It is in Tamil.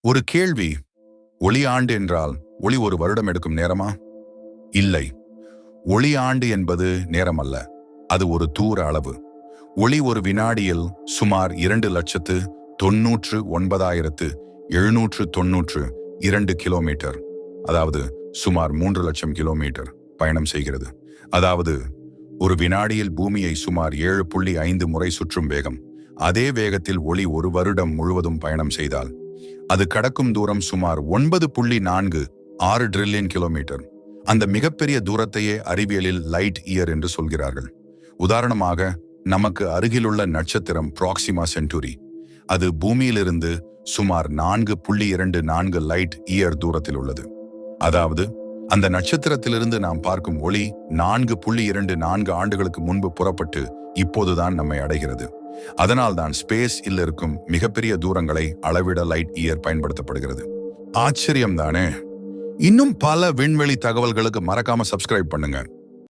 ஒரு கேள்வி. ஒளி ஆண்டு என்றால் ஒளி ஒரு வருடம் எடுக்கும் நேரமா? இல்லை. ஒளி ஆண்டு என்பது நேரம் அல்ல, அது ஒரு தூர அளவு. ஒளி ஒரு வினாடியில் சுமார் 2,99,792 கிலோமீட்டர், அதாவது சுமார் 3 லட்சம் கிலோமீட்டர் பயணம் செய்கிறது. அதாவது ஒரு வினாடியில் பூமியை சுமார் 7.5 முறை சுற்றும் வேகம். அதே வேகத்தில் ஒளி ஒரு வருடம் முழுவதும் பயணம் செய்தால் அது கடக்கும் தூரம் சுமார் 9.46 ட்ரில்லியன் கிலோமீட்டர். அந்த மிகப்பெரிய தூரத்தையே அறிவியலில் லைட் இயர் என்று சொல்கிறார்கள். உதாரணமாக, நமக்கு அருகிலுள்ள நட்சத்திரம் ப்ராக்சிமா சென்டுரி, அது பூமியிலிருந்து சுமார் 4.24 லைட் இயர் தூரத்தில் உள்ளது. அதாவது அந்த நட்சத்திரத்திலிருந்து நாம் பார்க்கும் ஒளி 4.24 ஆண்டுகளுக்கு முன்பு புறப்பட்டு இப்போதுதான் நம்மை அடைகிறது. அதனால்தான் ஸ்பேஸ் இருக்கும் மிகப்பெரிய தூரங்களை அளவிட லைட் இயர் பயன்படுத்தப்படுகிறது. ஆச்சரியம் தானே? இன்னும் பல விண்வெளி தகவல்களுக்கு மறக்காம சப்ஸ்கிரைப் பண்ணுங்க.